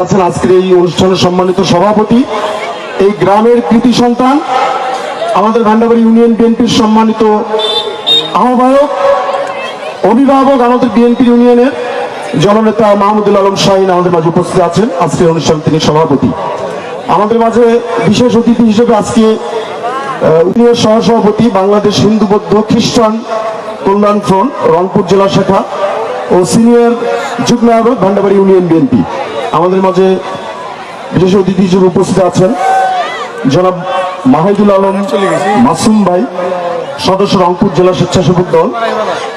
আছেন আজকের এই অনুষ্ঠানের সম্মানিত সভাপতি, এই গ্রামের কৃতি সন্তান, আমাদের ভান্ডাবাড়ি ইউনিয়ন বিএনপির সম্মানিত আহ্বায়ক, অভিভাবক, আমাদের বিএনপি ইউনিয়নের জননেতা মাহমুদুল আলম শাহিন আমাদের মাঝে উপস্থিত আছেন। আজকের অনুষ্ঠান তিনি সভাপতি। আমাদের মাঝে বিশেষ অতিথি হিসেবে আজকে ইউনিয়ন সহসভাপতি, বাংলাদেশ হিন্দু বৌদ্ধ খ্রিস্টান কল্যাণ ফ্রন্ট রংপুর জেলা শাখা ও সিনিয়র যুগ্ম আহ্বায়ক ভান্ডাবাড়ি ইউনিয়ন বিএনপি। আমাদের মাঝে বিশেষ অতিথি হিসেবে উপস্থিত আছেন জনাব মাহিদুল আলম মাসুম ভাই, সদস্য রংপুর জেলা স্বেচ্ছাসেবক দল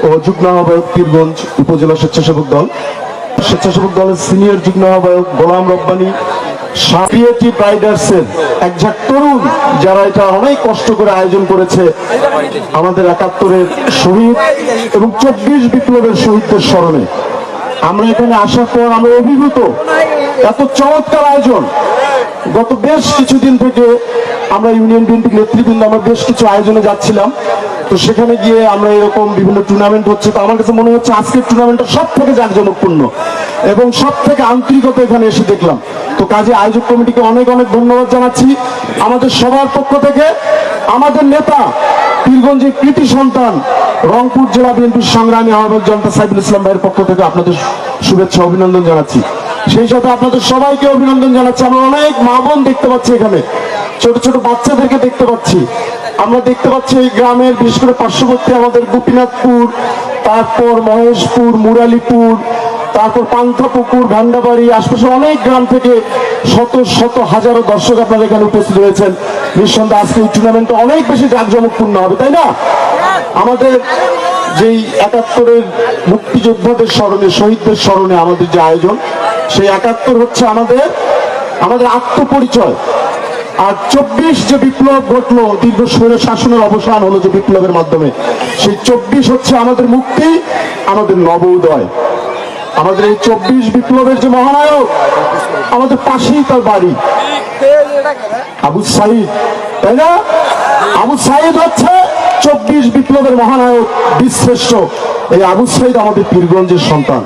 ও যুগ্ম আহ্বায়ক পীরগঞ্জ উপজেলা স্বেচ্ছাসেবক দল। স্বেচ্ছাসেবক দলের সিনিয়র যুগ্ম আহ্বায়ক গোলাম রব্বানী, ক্রিয়েটিভ রাইডার্সের একঝাঁক তরুণ যারা এটা অনেক কষ্ট করে আয়োজন করেছে আমাদের ৭১-এর শহীদ এবং ২৪ বিপ্লবের শহীদদের স্মরণে। আমরা এখানে আসার পর আমরা অভিভূত, এত চমৎকার আয়োজন। গত বেশ কিছুদিন থেকে আমরা ইউনিয়ন বিএনপি নেতৃবৃন্দ আমরা বেশ কিছু আয়োজনে যাচ্ছিলাম, তো সেখানে গিয়ে আমরা এরকম বিভিন্ন টুর্নামেন্ট হচ্ছে, তো আমার কাছে মনে হচ্ছে আজকের টুর্নামেন্টটা সব থেকে জাঁকজমকপূর্ণ এবং সব থেকে আন্তরিকতা এখানে এসে দেখলাম। তো কাজে আয়োজক কমিটিকে অনেক অনেক ধন্যবাদ জানাচ্ছি। আমাদের সবার পক্ষ থেকে আমাদের নেতা, পীরগঞ্জের কৃতি সন্তান, রংপুর জেলা বিএনপির সংগ্রামী আহ্বায়ক জনতা সাইফুল ইসলাম ভাইয়ের পক্ষ থেকে আপনাদের শুভেচ্ছা অভিনন্দন জানাচ্ছি। সেই সাথে আপনাদের সবাইকে অভিনন্দন জানাচ্ছি। আমরা অনেক মা বোন দেখতে পাচ্ছি, এখানে ছোট ছোট বাচ্চাদেরকে দেখতে পাচ্ছি। আমরা দেখতে পাচ্ছি এই গ্রামের বিশেষ করে পার্শ্ববর্তী আমাদের গোপীনাথপুর, তারপর মহেশপুর, মুরালীপুর, তারপর পান্থাপুকুর, ভান্ডাবাড়ি, আশপাশে অনেক গ্রাম থেকে শত শত হাজারো দর্শক আপনারা এখানে উপস্থিত হয়েছেন। নিঃসন্দেহে আজকে এই টুর্নামেন্টটা অনেক বেশি জাঁকজমকপূর্ণ হবে, তাই না? আমাদের যেই ৭১-এর মুক্তিযোদ্ধাদের স্মরণে, শহীদদের স্মরণে আমাদের যে আয়োজন, সেই ৭১ হচ্ছে আমাদের আত্মপরিচয়। আর ২৪ যে বিপ্লব ঘটলো, দীর্ঘ স্বৈর শাসনের অবসান হলো যে বিপ্লবের মাধ্যমে, সেই ২৪ হচ্ছে আমাদের মুক্তি, আমাদের নব উদয়। আমাদের এই ২৪ বিপ্লবের যে মহানায়ক, আমাদের পাশেই তার বাড়ি আবু সাইদ, তাই না? আবু সাইদ হচ্ছে ২৪ বিপ্লবের মহানায়ক, বীরশ্রেষ্ঠ। এই আবু সাইদ আমাদের পীরগঞ্জের সন্তান।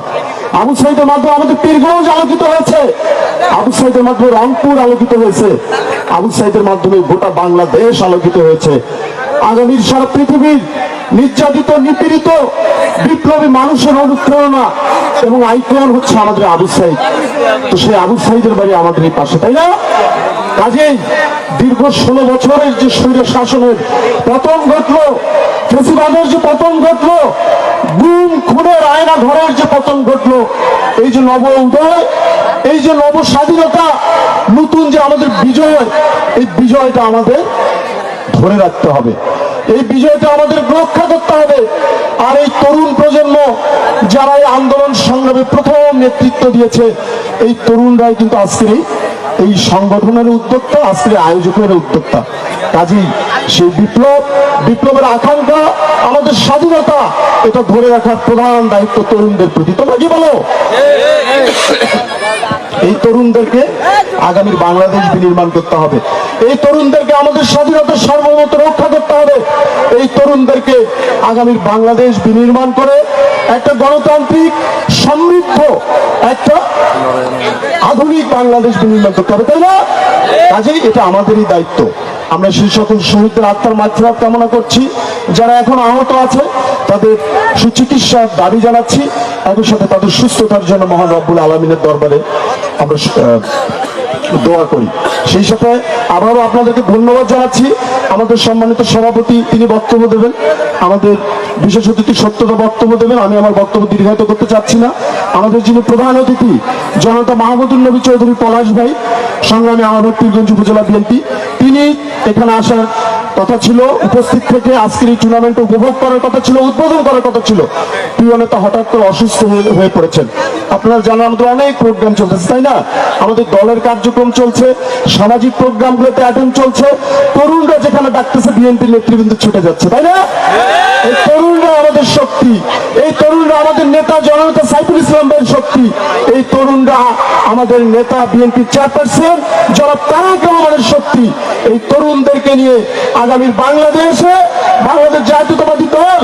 আবু সাইদের মাধ্যমে আমাদের পীরগঞ্জ আলোকিত হয়েছে, আবু সাইদের মাধ্যমে রংপুর আলোকিত হয়েছে, আবু সাইদের মাধ্যমে গোটা বাংলাদেশ আলোকিত হয়েছে। আগামীর সারা পৃথিবীর নির্যাতিত নিপীড়িত বিপ্লবী মানুষের অনুপ্রেরণা এবং আইকন হচ্ছে আমাদের আবু সাইদ। তো সেই আবু সাইদের বাড়ি আমাদের এই পাশে, তাই না? কাজেই দীর্ঘ ১৬ বছরের যে স্বৈর শাসনের পতন ঘটলো, ফেসিবাদের যে পতন ঘটলো, গুম খুনের আয়না ঘরের যে পতন ঘটলো, এই যে নব উদয়, এই যে নব স্বাধীনতা, নতুন যে আমাদের বিজয়, এই বিজয়টা আমাদের ধরে রাখতে হবে, এই বিজয়টা আমাদের রক্ষা করতে হবে। আর এই তরুণ প্রজন্ম যারা এই আন্দোলন সংগ্রামে প্রথম নেতৃত্ব দিয়েছে, এই তরুণরাই কিন্তু আজকের এই সংগঠনের উদ্যোক্তা, আজকের আয়োজকের উদ্যোক্তা। কাজেই সেই বিপ্লবের আকাঙ্ক্ষা, আমাদের স্বাধীনতা, এটা ধরে রাখার প্রধান দায়িত্ব তরুণদের প্রতি। তোমরা কি বলো? এই তরুণদেরকে আগামীর বাংলাদেশ বিনির্মাণ করতে হবে, এই তরুণদেরকে আমাদের স্বাধীনতার সার্বভৌমত্ব রক্ষা করতে হবে, এই তরুণদেরকে আগামীর বাংলাদেশ বিনির্মাণ করে একটা গণতান্ত্রিক সমৃদ্ধ একটা আধুনিক বাংলাদেশ বিনির্মাণ করতে হবে, তাই না? কাজেই এটা আমাদেরই দায়িত্ব। আমরা সেই সকল শহীদদের আত্মার মাগফিরাত কামনা করছি। যারা এখন আহত আছে তাদের সুচিকিৎসার দাবি জানাচ্ছি, একই সাথে তাদের সুস্থতার জন্য মহান রব্বুল আলামিনের দরবারে আমরা দোয়া করি। সেই সাথে আবারও আপনাদেরকে ধন্যবাদ জানাচ্ছি। আমাদের সম্মানিত সভাপতি তিনি বক্তব্য দেবেন, আমাদের বিশেষ অতিথি সত্যতা বক্তব্য দেবেন। আমি আমার বক্তব্য দীর্ঘায়িত করতে চাচ্ছি না। আমাদের যিনি প্রধান অতিথি জনতা মাহমুদুল নবী চৌধুরী পলাশ ভাই, সংগ্রামী আহ্বায়ক পীরগঞ্জ উপজেলা বিএনপি, তিনি এখানে আসার কথা ছিল, উপস্থিত থেকে আজকের এই টুর্নামেন্ট উপভোগ করার কথা ছিল, উদ্বোধন করার কথা ছিল। প্রিয় নেতা হঠাৎ করে অসুস্থ হয়ে পড়েছেন। আপনারা জানেন আমাদের অনেক প্রোগ্রাম চলতেছে, তাই না? আমাদের দলের কার্যক্রম চলছে, সামাজিক প্রোগ্রামগুলোতে অ্যাটেন্ড চলছে, তরুণরা যেখানে ডাকতেছে বিএনপির নেতৃবৃন্দ ছুটে যাচ্ছে, তাই না? এই তরুণরা আমাদের শক্তি, এই তরুণরা আমাদের নেতা জননেতা সাইফুল ইসলাম ভাইয়ের শক্তি, এই তরুণরা আমাদের নেতা বিএনপির চেয়ারপারসন জনাব তারেক রহমানের শক্তি। এই তরুণদেরকে নিয়ে আগামীর বাংলাদেশে বাংলাদেশ জাতীয়তাবাদী দল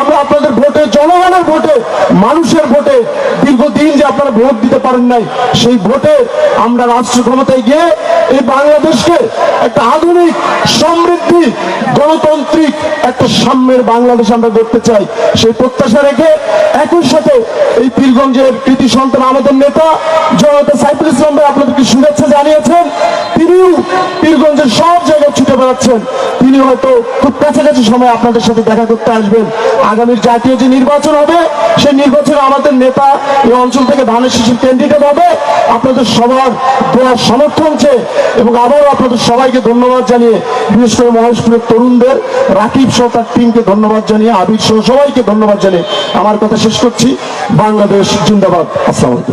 আমরা আপনাদের ভোটে, জনগণের ভোটে, মানুষের ভোটে, দীর্ঘদিন যে আপনারা ভোট দিতে পারেন নাই, সেই ভোটে আমরা রাষ্ট্র ক্ষমতায় গিয়ে এই বাংলাদেশকে একটা আধুনিক, সমৃদ্ধি, গণতান্ত্রিক একটা সাম্যের বাংলাদেশ আমরা করতে চাই। সেই প্রত্যাশা রেখে একই সাথে এই পীরগঞ্জের কৃতি সন্তান আমাদের নেতা জনতা সাইফুল ইসলাম ভাই আপনাদেরকে শুভেচ্ছা জানিয়েছেন। তিনিও পীরগঞ্জের সব জায়গায় ছুটে বেড়াচ্ছেন। তিনি হয়তো খুব কাছাকাছি সময় আপনাদের সাথে দেখা করতে আসবেন। আগামীর জাতীয় যে নির্বাচন হবে, সেই নির্বাচনে আমাদের নেতা এই অঞ্চল থেকে ধানের শীষের ক্যান্ডিডেট হবে। আপনাদের সবার দোয়ার সমর্থন চেয়ে এবং আবারও আপনাদের সবাইকে ধন্যবাদ জানিয়ে, বিশেষ করে মহেশপুরের তরুণদের, রাকিব সহ তার টিমকে ধন্যবাদ জানিয়ে, আবির সহ সবাইকে ধন্যবাদ জানিয়ে আমার কথা শেষ করছি। বাংলাদেশ জিন্দাবাদ। আসসালামু আলাইকুম।